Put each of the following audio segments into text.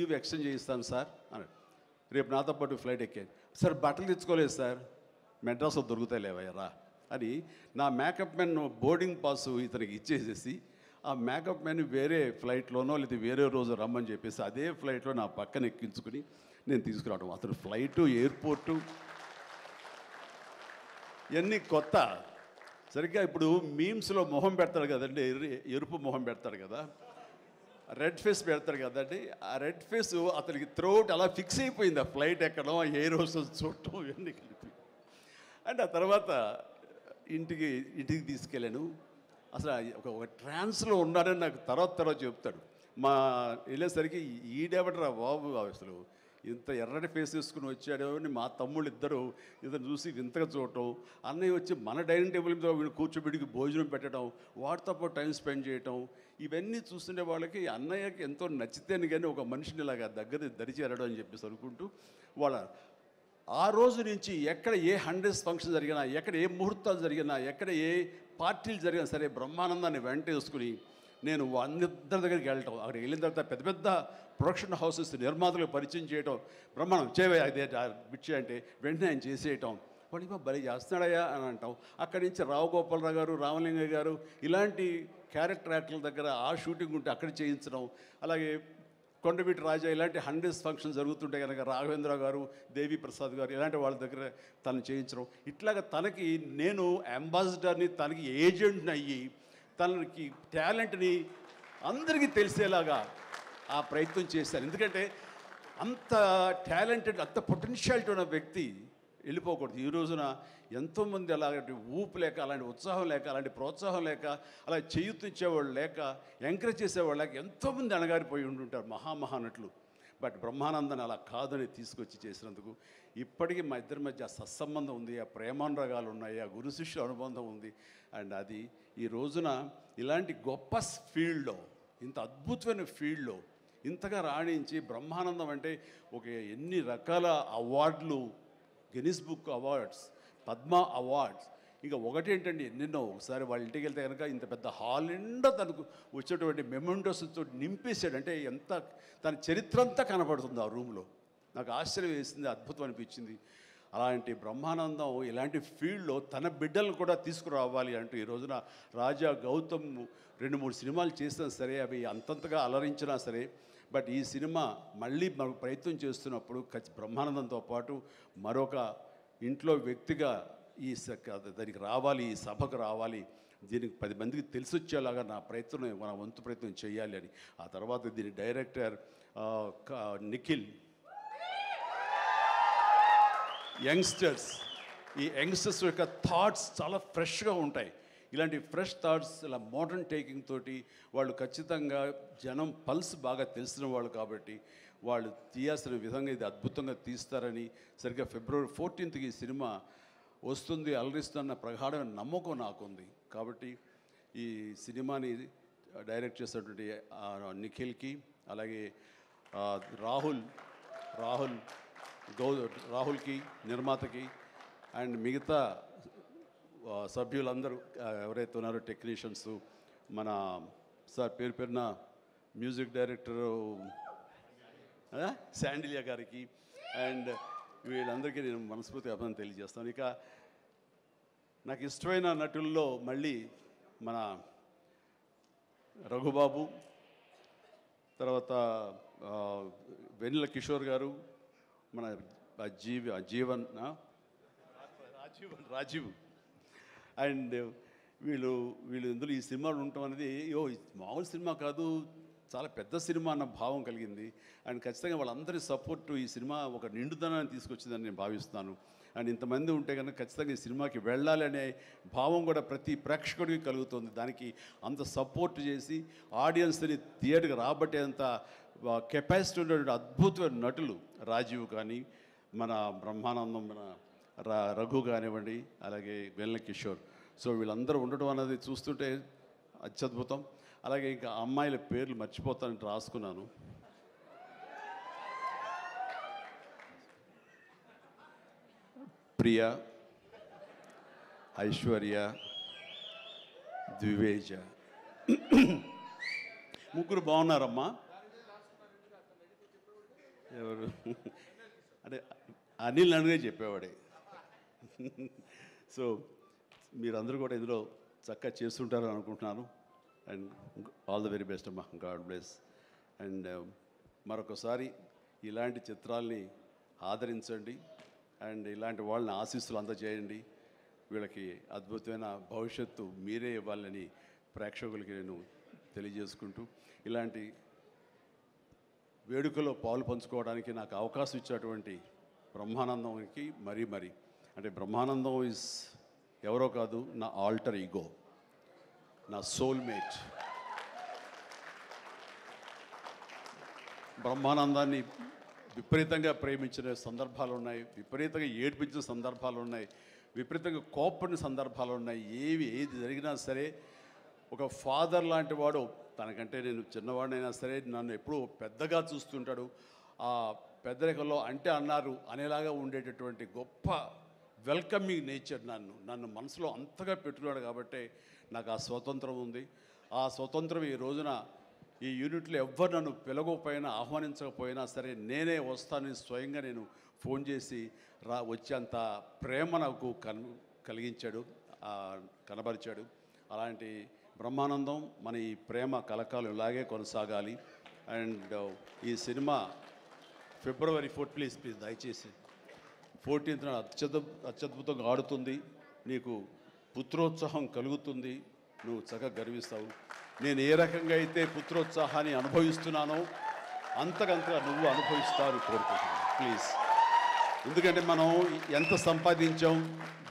Leave extend చేయిస్తాను sir అన్నాడు. రేపు నాతో పాటు ఫ్లైట్ ఎక్కాను. సార్ బట్టలు తెచ్చుకోలేదు సార్, మెడ్రాస్లో దొరుకుతాయి లేవయ్యరా అని నా మేకప్ మ్యాన్ బోర్డింగ్ పాసు ఇతనికి ఇచ్చేసేసి ఆ మేకప్ మ్యాన్ వేరే ఫ్లైట్లోనో లేదా వేరే రోజు రమ్మని చెప్పేసి అదే ఫ్లైట్లో నా పక్కన ఎక్కించుకుని నేను తీసుకురావడం. అతను ఫ్లైటు, ఎయిర్పోర్టు ఇవన్నీ కొత్త. సరిగ్గా ఇప్పుడు మీమ్స్లో మొహం పెడతాడు కదండి, ఎరుపు మొహం పెడతాడు కదా, రెడ్ ఫేస్ పెడతాడు కదండి. ఆ రెడ్ ఫేస్ అతనికి త్రోట్ అలా ఫిక్స్ అయిపోయింది. ఆ ఫ్లైట్ ఎక్కడం, ఆ ఎయిర్ హోస్టెస్ చూడటం ఇవన్నీ కలిపి. అండ్ ఆ తర్వాత ఇంటికి తీసుకెళ్ళాను. అసలు ఒక ట్రాన్స్లో ఉన్నాడని నాకు తర్వాత చెప్తాడు. మా వెళ్ళేసరికి ఈడెవడరా బాబు అసలు ఇంత ఎర్రటి ఫేస్ వేసుకుని వచ్చాడో అని మా తమ్ముళ్ళు ఇద్దరు చూసి వింతగా చూడటం. అన్నయ్య వచ్చి మన డైనింగ్ టేబుల్ మీద వీళ్ళు కూర్చోబెడికి భోజనం పెట్టడం, వాటితో పాటు టైం స్పెండ్ చేయటం, ఇవన్నీ చూస్తుండే వాళ్ళకి అన్నయ్యకి ఎంతో నచ్చితేనే కానీ ఒక మనిషిని ఇలాగా దగ్గర దరిచేరడం అని చెప్పేసి అనుకుంటూ వాళ్ళ ఆ రోజు నుంచి ఎక్కడ ఏ 100th ఫంక్షన్ జరిగినా, ఎక్కడ ఏ ముహూర్తాలు జరిగినా, ఎక్కడ ఏ పార్టీలు జరిగినా సరే బ్రహ్మానందాన్ని వెంట వేసుకుని నేను అందరి దగ్గరికి వెళ్ళటం. అక్కడ వెళ్ళిన తర్వాత పెద్ద పెద్ద ప్రొడక్షన్ హౌసెస్ నిర్మాతలకు పరిచయం చేయటం, బ్రహ్మాండం చేయవే అదే బిడ్చి అంటే వెంటనే ఆయన చేసేయటం. వాడు భలే చేస్తున్నాడయ్యా అని అంటాం. అక్కడి నుంచి రావు గోపాలరావు గారు, రామలింగ గారు ఇలాంటి క్యారెక్టర్ యాక్టర్ల దగ్గర ఆ షూటింగ్ ఉంటే అక్కడ చేయించడం. అలాగే కొండవీటి రాజా ఇలాంటి 100th ఫంక్షన్ జరుగుతుంటే కనుక రాఘవేంద్ర గారు, దేవి ప్రసాద్ గారు ఇలాంటి వాళ్ళ దగ్గర తను చేయించడం. ఇట్లాగ తనకి నేను అంబాసిడర్ని, తనకి ఏజెంట్ని అయ్యి తనకి టాలెంట్ని అందరికీ తెలిసేలాగా ఆ ప్రయత్నం చేశాను. ఎందుకంటే అంత టాలెంటెడ్, అంత పొటెన్షియాలిటీ ఉన్న వ్యక్తి వెళ్ళిపోకూడదు. ఈ రోజున ఎంతోమంది అలాంటి ఊపు లేక, అలాంటి ఉత్సాహం లేక, అలాంటి ప్రోత్సాహం లేక, అలా చేయూతిచ్చేవాళ్ళు లేక, ఎంకరేజ్ చేసేవాళ్ళు లేక ఎంతోమంది అణగారిపోయి ఉంటుంటారు మహానటులు. బట్ బ్రహ్మానందాన్ని అలా కాదని తీసుకొచ్చి చేసినందుకు ఇప్పటికీ మా ఇద్దరి మధ్య సత్సంబంధం ఉంది, ఆ ప్రేమానురాగాలు ఉన్నాయి, ఆ గురు శిష్యుల అనుబంధం ఉంది. అండ్ అది ఈ రోజున ఇలాంటి గొప్ప ఫీల్డ్లో, ఇంత అద్భుతమైన ఫీల్డ్లో ఇంతగా రాణించి బ్రహ్మానందం అంటే ఒక ఎన్ని రకాల అవార్డులు, Guinness book awards, Padma awards, ఇంకా ఒకటేంటండి ఎన్నెన్నో. ఒకసారి వాళ్ళ ఇంటికి వెళ్తే కనుక ఇంత పెద్ద హాల్ నిండా తనకు వచ్చేటువంటి మెమెంటోస్తో నింపేశాడు. అంటే ఎంత తన చరిత్ర అంతా కనపడుతుంది ఆ రూమ్లో. నాకు ఆశ్చర్యం వేసింది, అద్భుతం అనిపించింది. అలాంటి బ్రహ్మానందం ఇలాంటి ఫీల్డ్లో తన బిడ్డలను కూడా తీసుకురావాలి అంటూ ఈ రోజున రాజా గౌతమ్ 2-3 సినిమాలు చేసినా సరే అవి అంతంతగా అలరించినా సరే, బట్ ఈ సినిమా మళ్ళీ మనకు ప్రయత్నం చేస్తున్నప్పుడు బ్రహ్మానందంతో పాటు మరొక ఇంట్లో వ్యక్తిగా దానికి రావాలి, ఈ సభకు రావాలి, దీనికి 10 మందికి తెలిసొచ్చేలాగా నా ప్రయత్నం, మన వంతు ప్రయత్నం చేయాలి అని. ఆ తర్వాత దీని డైరెక్టర్ నిఖిల్, యంగ్స్టర్స్, ఈ యంగ్స్టర్స్ యొక్క థాట్స్ చాలా ఫ్రెష్గా ఉంటాయి. ఇలాంటి ఫ్రెష్ థాట్స్, ఇలా మోడర్న్ టేకింగ్ తోటి వాళ్ళు ఖచ్చితంగా జనం పల్స్ బాగా తెలిసిన వాళ్ళు కాబట్టి వాళ్ళు తీయాల్సిన విధంగా ఇది అద్భుతంగా తీస్తారని, సరిగ్గా February 14th ఈ సినిమా వస్తుంది, అలరిస్తున్న ప్రగాఢమైన నమ్మకం నాకుంది. కాబట్టి ఈ సినిమాని డైరెక్ట్ చేసినటువంటి నిఖిల్కి, అలాగే రాహుల్కి నిర్మాతకి, అండ్ మిగతా సభ్యులందరూ ఎవరైతే ఉన్నారో టెక్నీషియన్స్, మన సార్ పేరున మ్యూజిక్ డైరెక్టరు శాండిలియా గారికి, అండ్ వీళ్ళందరికీ నేను మనస్ఫూర్తిగా అభినందన తెలియజేస్తాను. ఇక నాకు ఇష్టమైన నటుల్లో మళ్ళీ మన రఘుబాబు, తర్వాత వెన్నెల కిషోర్ గారు, మన రాజీవ్, అండ్ వీళ్ళు ఇందులో ఈ సినిమాలు ఉండటం అనేది మామూలు సినిమా కాదు, చాలా పెద్ద సినిమా అన్న భావం కలిగింది. అండ్ ఖచ్చితంగా వాళ్ళందరి సపోర్టు ఈ సినిమా ఒక నిండుదనాన్ని తీసుకొచ్చిందని నేను భావిస్తున్నాను. అండ్ ఇంతమంది ఉంటే కనుక ఖచ్చితంగా ఈ సినిమాకి వెళ్ళాలి అనే భావం కూడా ప్రతి ప్రేక్షకుడికి కలుగుతుంది. దానికి అంత సపోర్ట్ చేసి ఆడియన్స్ని థియేటర్కి రాబట్టేంత కెపాసిటీ ఉన్నటువంటి అద్భుతమైన నటులు రాజీవ్ కానీ, మన బ్రహ్మానందం, మన రఘు కానివ్వండి, అలాగే వెన్నెల కిషోర్. సో వీళ్ళందరూ ఉండటం అనేది చూస్తుంటే అత్యద్భుతం. అలాగే ఇంకా అమ్మాయిల పేర్లు మర్చిపోతానంటే రాసుకున్నాను. ప్రియ, ఐశ్వర్య, ద్వివేజ, ముగ్గురు బాగున్నారమ్మా. చెప్పేవాడు అంటే అనిల్ అనిగే చెప్పేవాడే. సో మీరందరూ కూడా ఇందులో చక్కగా చేస్తుంటారని అనుకుంటున్నాను. And all the very best అమ్మా, గాడ్ బ్లెస్. అండ్ మరొకసారి ఇలాంటి చిత్రాల్ని ఆదరించండి అండ్ ఇలాంటి వాళ్ళని ఆశీస్సులు అందజేయండి. వీళ్ళకి అద్భుతమైన భవిష్యత్తు మీరే ఇవ్వాలని ప్రేక్షకులకి నేను తెలియజేసుకుంటూ, ఇలాంటి వేడుకలో పాలు పంచుకోవడానికి నాకు అవకాశం ఇచ్చినటువంటి బ్రహ్మానందంకి మరీ అంటే బ్రహ్మానందం ఈజ్ ఎవరో కాదు, నా ఆల్టర్ ఈగో, నా సోల్మేట్. బ్రహ్మానందాన్ని విపరీతంగా ప్రేమించిన సందర్భాలు ఉన్నాయి, విపరీతంగా ఏడ్పించిన సందర్భాలు ఉన్నాయి, విపరీతంగా కోప్పడిన సందర్భాలు ఉన్నాయి. ఏది జరిగినా సరే ఒక ఫాదర్ లాంటి వాడు, తనకంటే నేను చిన్నవాడినైనా సరే నన్ను ఎప్పుడూ పెద్దగా చూస్తుంటాడు. ఆ పెద్దరికంలో అంటే అన్నారు అనేలాగా ఉండేటటువంటి గొప్ప వెల్కమింగ్ నేచర్ నన్ను మనసులో అంతగా పెట్టుకున్నాడు. కాబట్టి నాకు ఆ స్వతంత్రం ఉంది. ఆ స్వతంత్రం ఈ రోజున ఈ యూనిట్లో ఎవ్వరు నన్ను పిలవకపోయినా ఆహ్వానించకపోయినా సరే నేనే వస్తానని స్వయంగా నేను ఫోన్ చేసి వచ్చేంత ప్రేమ నాకు కలిగించాడు, కనబరిచాడు. అలాంటి బ్రహ్మానందం మన ఈ ప్రేమ కలకాలం ఇలాగే కొనసాగాలి. అండ్ ఈ సినిమా February 4th ప్లీజ్ దయచేసి 14th అత్యద్భుతంగా ఆడుతుంది. నీకు పుత్రోత్సాహం కలుగుతుంది, నువ్వు చక్కగా గర్విస్తావు. నేను ఏ రకంగా అయితే పుత్రోత్సాహాన్ని అనుభవిస్తున్నానో అంతకంతగా నువ్వు అనుభవిస్తావు కోరుకుంటున్నాను ప్లీజ్. ఎందుకంటే మనం ఎంత సంపాదించాం,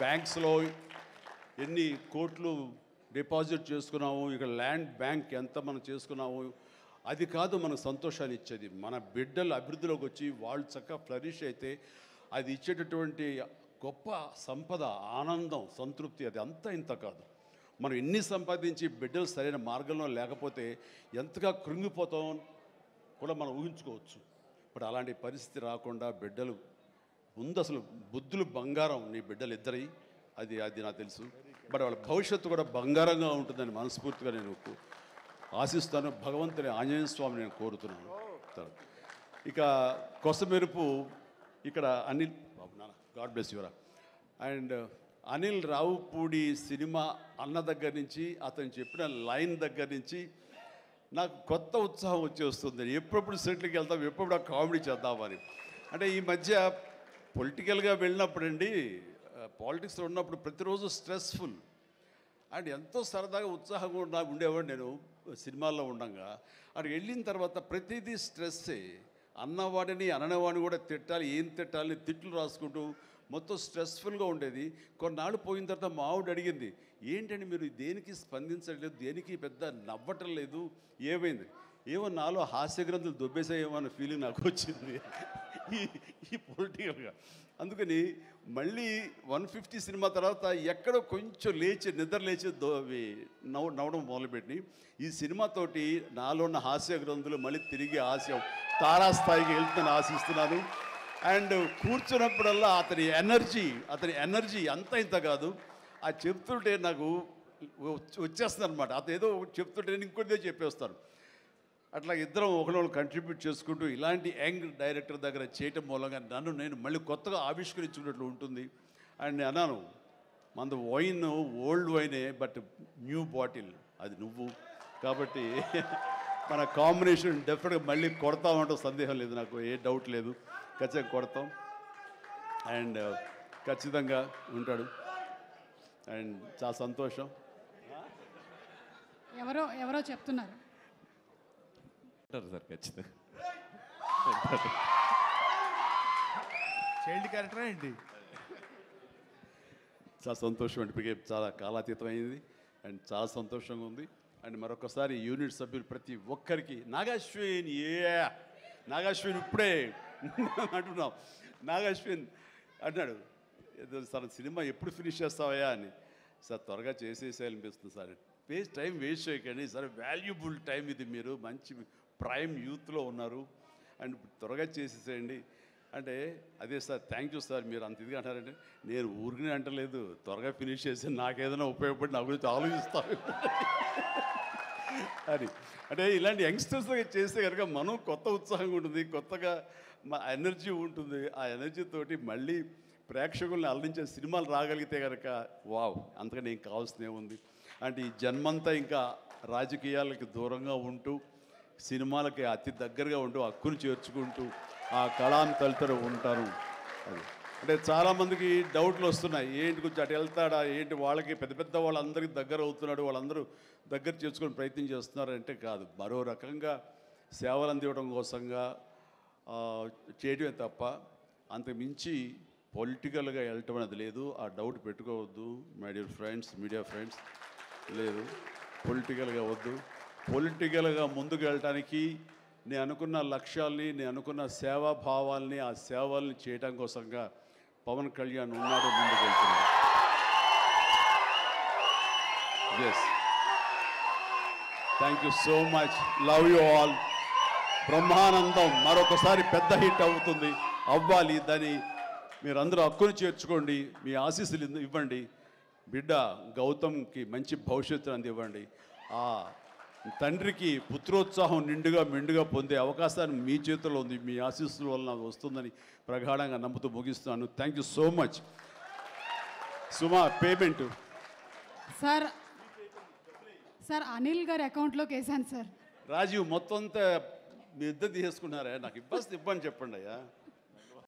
బ్యాంక్స్లో ఎన్ని కోట్లు డిపాజిట్ చేసుకున్నాము, ఇక్కడ ల్యాండ్ బ్యాంక్ ఎంత మనం చేసుకున్నాము, అది కాదు మనకు సంతోషాన్ని ఇచ్చేది. మన బిడ్డలు అభివృద్ధిలోకి వచ్చి వాళ్ళు చక్కగా ఫ్లరిష్ అయితే అది ఇచ్చేటటువంటి గొప్ప సంపద, ఆనందం, సంతృప్తి అది అంతా ఇంత కాదు. మనం ఎన్ని సంపాదించి బిడ్డలు సరైన మార్గంలో లేకపోతే ఎంతగా కృంగిపోతాం కూడా మనం ఊహించుకోవచ్చు. ఇప్పుడు అలాంటి పరిస్థితి రాకుండా బిడ్డలు ముందు అసలు బుద్ధులు బంగారం, నీ బిడ్డలు ఇద్దరి అది నాకు తెలుసు. బట్ వాళ్ళ భవిష్యత్తు కూడా బంగారంగా ఉంటుందని మనస్ఫూర్తిగా నేను ఆశిస్తాను. భగవంతుని ఆంజనేయ స్వామిని నేను కోరుతున్నాను. ఇక కొసమెరుపు ఇక్కడ అనిల్ బాబు నాన్న, గాడ్ బ్లెస్ యువరా. అండ్ అనిల్ రావుపూడి సినిమా అన్న దగ్గర నుంచి, అతను చెప్పిన లైన్ దగ్గర నుంచి నాకు కొత్త ఉత్సాహం వచ్చేస్తుంది. ఎప్పుడప్పుడు సెట్లకి వెళ్తాం, ఎప్పుడు ఆ కామెడీ చేద్దామని. అంటే ఈ మధ్య పొలిటికల్గా వెళ్ళినప్పుడండి, పాలిటిక్స్లో ఉన్నప్పుడు ప్రతిరోజు స్ట్రెస్ఫుల్ అండ్ ఎంతో సరదాగా ఉత్సాహంగా ఉండేవాడు నేను సినిమాల్లో ఉండగా. అక్కడికి వెళ్ళిన తర్వాత ప్రతిదీ స్ట్రెస్సే. అన్నవాడిని అననేవాడిని కూడా తిట్టాలి, ఏం తిట్టాలని తిట్లు రాసుకుంటూ మొత్తం స్ట్రెస్ఫుల్గా ఉండేది. కొన్నాళ్ళు పోయిన తర్వాత మా ఆవిడ అడిగింది, ఏంటంటే మీరు దేనికి స్పందించట్లేదు, దేనికి పెద్ద నవ్వటం లేదు, ఏమైంది? ఏమో నాలో హాస్య గ్రంథులు దొబ్బేసాయేమో అన్న ఫీలింగ్ నాకు వచ్చింది ఈ పొలిటికల్గా. అందుకని మళ్ళీ 150 సినిమా తర్వాత ఎక్కడో కొంచెం నిద్ర లేచి నవ్వడం మొదలుపెట్టి ఈ సినిమాతోటి నాలో ఉన్న హాస్య గ్రంథులు మళ్ళీ తిరిగి హాస్యం తారాస్థాయికి వెళ్తుందని ఆశిస్తున్నాను. అండ్ కూర్చున్నప్పుడల్లా అతని ఎనర్జీ అంత ఇంత కాదు, ఆ చెప్తుంటే నాకు వచ్చేస్తుంది అనమాట. అతను ఏదో చెప్తుంటే నేను ఇంకోటిదే చెప్పేస్తాను. అట్లా ఇద్దరం ఒకళ్ళు కంట్రిబ్యూట్ చేసుకుంటూ ఇలాంటి యంగ్ డైరెక్టర్ దగ్గర చేయటం మూలంగా నన్ను నేను మళ్ళీ కొత్తగా ఆవిష్కరించుకున్నట్లు ఉంటుంది. అండ్ నేను అన్నాను, మనది వైన్ ఓల్డ్ వైనే, బట్ న్యూ బాటిల్ అది నువ్వు. కాబట్టి మన కాంబినేషన్ డెఫినెట్గా మళ్ళీ కొడతామంటే సందేహం లేదు, నాకు ఏ డౌట్ లేదు, ఖచ్చితంగా కొడతాం. అండ్ ఖచ్చితంగా ఉంటాడు. అండ్ చాలా సంతోషం. ఎవరో చెప్తున్నారు సార్, ఖచ్చితంగా చైల్డ్ క్యారెక్టర్ ఏంటి? చాలా సంతోషం అండి, చాలా కాలాతీతమైంది అండ్ చాలా సంతోషంగా ఉంది. అండ్ మరొకసారి యూనిట్ సభ్యులు ప్రతి ఒక్కరికి నాగాశ్విన్ ఇప్పుడే అంటున్నాం. నాగాశ్విన్ అన్నాడు, సార్ సినిమా ఎప్పుడు ఫినిష్ చేస్తావా అని. సార్ త్వరగా చేసేసేయాలనిపిస్తుంది సార్, టైం వేస్ట్ చేయకండి సార్, వాల్యుబుల్ టైం ఇది, మీరు మంచి ప్రైమ్ యూత్లో ఉన్నారు అండ్ త్వరగా చేసేసేయండి అంటే. అదే సార్, థ్యాంక్ యూ సార్, మీరు అంత ఇదిగా అంటారంటే నేను ఊరికనే అంటలేదు, త్వరగా ఫినిష్ చేసి నాకేదైనా ఉపయోగపడి నా గురించి ఆలోచిస్తాను. అని అంటే ఇలాంటి యంగ్స్టర్స్ చేస్తే కనుక మనం కొత్త ఉత్సాహంగా ఉంటుంది, కొత్తగా మా ఎనర్జీ ఉంటుంది. ఆ ఎనర్జీ తోటి మళ్ళీ ప్రేక్షకుల్ని అలరించే సినిమాలు రాగలిగితే కనుక వావ్, అంతకని ఏం కావాల్సిన ఏముంది అంటే ఈ జన్మంతా ఇంకా రాజకీయాలకి దూరంగా ఉంటూ సినిమాలకి అతి దగ్గరగా ఉంటూ హక్కును చేర్చుకుంటూ ఆ కళాన్ని తలుతూ ఉంటారు. అది అంటే చాలామందికి డౌట్లు వస్తున్నాయి, ఏంటి కొంచెం అటు వెళ్తాడా ఏంటి, వాళ్ళకి పెద్ద పెద్ద వాళ్ళందరికీ దగ్గర అవుతున్నాడు, వాళ్ళందరూ దగ్గర చేసుకుని ప్రయత్నం చేస్తున్నారు అంటే కాదు, మరో రకంగా సేవలు అందివ్వడం కోసంగా చేయడమే తప్ప అంతకు మించి పొలిటికల్గా వెళ్ళటం అనేది లేదు. ఆ డౌట్ పెట్టుకోవద్దు my dear friends, media friends. లేదు, పొలిటికల్గా వద్దు. పొలిటికల్గా ముందుకు వెళ్ళటానికి నేను అనుకున్న లక్ష్యాల్ని, నేను అనుకున్న సేవాభావాల్ని, ఆ సేవల్ని చేయడం కోసంగా పవన్ కళ్యాణ్ ఉన్నాడు, ముందుకు వెళ్తున్నాడు. Yes, thank you so much, love you all. Brahmanandam మరొకసారి పెద్ద హిట్ అవుతుంది, అవ్వాలి. దాన్ని మీరందరూ హక్కును చేర్చుకోండి, మీ ఆశీస్సులు ఇవ్వండి. బిడ్డ గౌతమ్కి మంచి భవిష్యత్తు అందివ్వండి. ఆ తండ్రికి పుత్రోత్సాహం నిండుగా మెండుగా పొందే అవకాశాన్ని మీ చేతుల్లో ఉంది, మీ ఆశీస్సుల వలన వస్తుందని ప్రగాఢంగా నమ్ముతూ ముగిస్తున్నాను. Thank you so much. Suma, payment sir sir Anil గారి అకౌంట్లోకి వేసాను సార్. రాజీవ్ మొత్తం అంతా మీ ఇద్దరు తీసుకున్నారా? నాకు ఇబ్బంది చెప్పండి అయ్యా.